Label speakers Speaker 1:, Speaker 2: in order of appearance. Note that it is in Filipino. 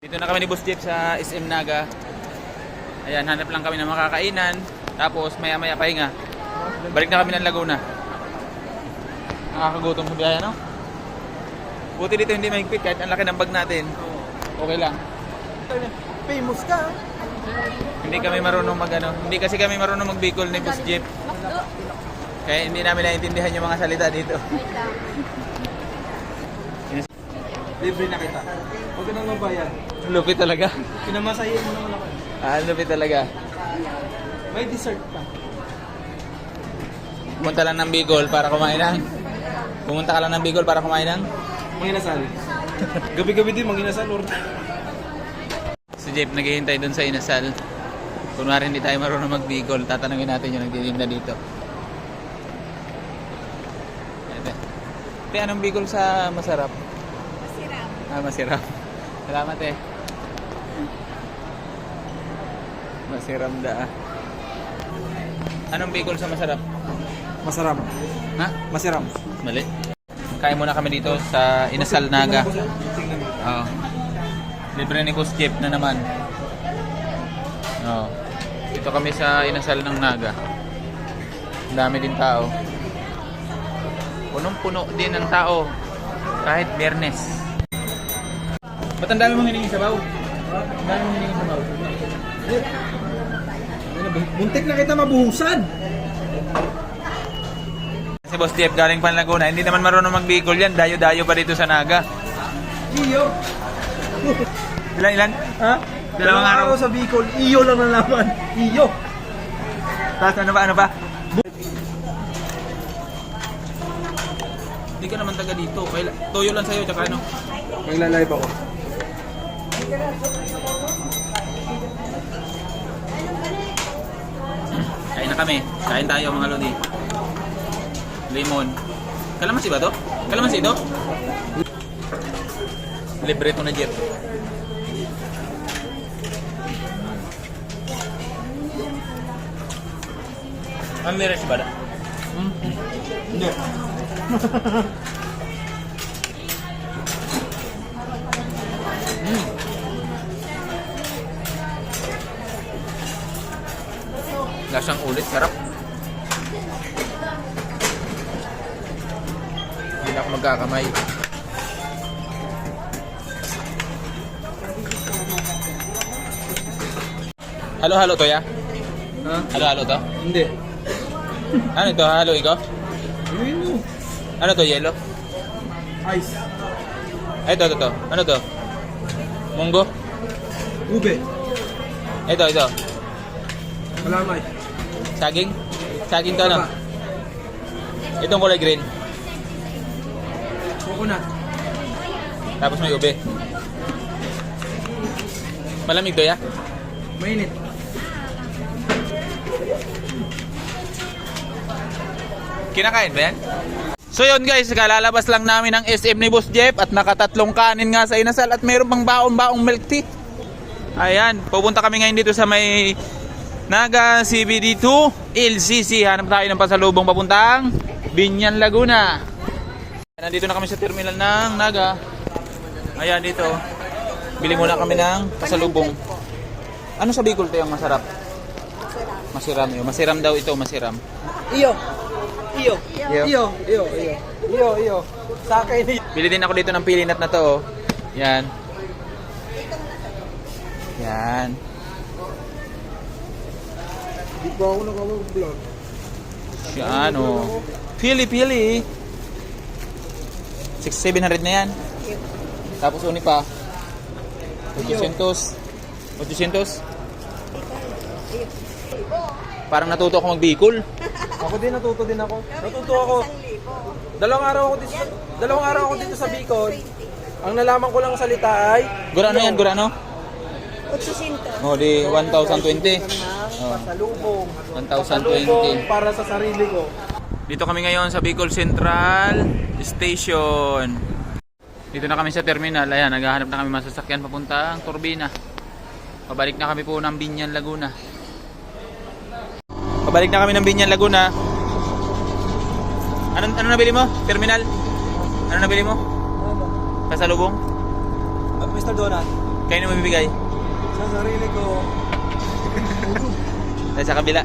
Speaker 1: Dito na kami ni Boss Jeff sa SM Naga. Ayan, hanap lang kami ng makakainan. Tapos maya-maya pahinga. Balik na kami ng Laguna. Nakakagutom sa biyahe, no? Buti dito hindi mahigpit kahit ang laki ng bag natin. Okay lang.
Speaker 2: Famous ka.
Speaker 1: Hindi kami marunong hindi kasi kami marunong mag-Bicol ni Boss Jeff. Kaya hindi namin naiintindihan yung mga salita dito.
Speaker 2: Libre na kita. Huwag ka nang mabayad.
Speaker 1: Lupit talaga.
Speaker 2: Pinamasahin mo naman ako.
Speaker 1: Lupit talaga.
Speaker 2: May dessert pa.
Speaker 1: Pumunta lang ng Bicol para kumain ng... Pumunta ka lang ng Bicol para kumain ng...
Speaker 2: Manginasal. Gabi-gabi din manginasal.
Speaker 1: Si Jeff naghihintay dun sa inasal. Kunwari hindi tayo marunong mag-Bicol, tatanungin natin yung nagtitinda dito. Ate, anong Bicol sa masarap? Masirap. Masirap. Salamat eh. Masiram da. Anong Bicol sa masarap?
Speaker 2: Masaram.
Speaker 1: Ha?
Speaker 2: Masiram.
Speaker 1: Mali. Kain muna kami dito sa Inasal Naga. Oo. Libre ni Boss Jeff na naman. Oo. Dito kami sa Inasal ng Naga. Ang dami din tao. Punong-puno din ng tao. Kahit Biyernes. Ba't ang dami mong hiningi sabaw? Ang dami mong hiningi sabaw.
Speaker 2: Muntik na kita mabuhusan.
Speaker 1: Si Boss Jeff galing pa Laguna, hindi naman marunong mag-Bicol yan. Dayo-dayo pa dito sa Naga.
Speaker 2: Iyo.
Speaker 1: Ilan?
Speaker 2: Ha?
Speaker 1: Dalawang araw
Speaker 2: sa Bicol. Iyo lang nalaman. Iyo.
Speaker 1: Tapos ano ba? Hindi ka naman taga dito. Toyo lang sa'yo, tsaka ano?
Speaker 2: Magla-live ako.
Speaker 1: Kain na kami. Kain tayo mga lodi. Lemon. Kalamansi ba to? Kalamansi ito? Libre to na Jeff. Ang miras ba?
Speaker 2: Hindi.
Speaker 1: Lasang ulit, sarap. Hindi na ako magkakamay. Halo-halo to ya?
Speaker 2: Ha?
Speaker 1: Halo-halo to?
Speaker 2: Hindi.
Speaker 1: Ano ito? Halo ikaw?
Speaker 2: Yun mo.
Speaker 1: Ano to? Yellow?
Speaker 2: Ice.
Speaker 1: Ay, ito. Ano to? Munggo?
Speaker 2: Ube.
Speaker 1: Ito.
Speaker 2: Malamay.
Speaker 1: Saging? Saging to ano? Itong kulay green.
Speaker 2: Coconut.
Speaker 1: Tapos may ube. Malamig to ya?
Speaker 2: Mainit.
Speaker 1: Kinakain ba yan? So yun guys, kalalabas lang namin ng SM ni Boss Jeff at nakatatlong kanin nga sa inasal at mayroon pang baong-baong milk tea. Ayan, pupunta kami ngayon dito sa may Naga CBD2 LCC. Hanap tayo ng pasalubong papuntang Binyan, Laguna. Nandito na kami sa terminal ng Naga. Ayan dito. Bili muna kami ng pasalubong. Ano sa Bicol to yung masarap? Masiram yun. Masiram daw ito, masiram.
Speaker 2: Iyo.
Speaker 1: Iyo.
Speaker 2: Iyo. Sa akin.
Speaker 1: Bili din ako dito ng pilinat na to. Oh. Yan. Yan.
Speaker 2: Di ba ako nakawag-vlog?
Speaker 1: Yan oh. Pili. 6,700 na yan. Tapos uni pa. 800. Parang natuto ako mag-Bicol.
Speaker 2: Ako din, natuto ako. Dalawang araw ako dito sa Bicol. Ang nalaman ko lang salita ay
Speaker 1: Gurano yan, gurano?
Speaker 3: 800.
Speaker 1: Oh, di 1,020.
Speaker 2: pasalubong.
Speaker 1: 1,020.
Speaker 2: Para sa sarili ko.
Speaker 1: Dito kami ngayon sa Bicol Central Station. Dito na kami sa terminal. Ayan, naghahanap na kami masasakyan papuntang Turbina. Pabalik na kami po ng Binyan, Laguna. Pabalik na kami ng Binyan, Laguna. Ano nabili mo? Terminal? Ano nabili mo? Pasalubong?
Speaker 2: Mr. Donut.
Speaker 1: Kayo na mabibigay?
Speaker 2: Sa sarili ko.
Speaker 1: Sa kabila.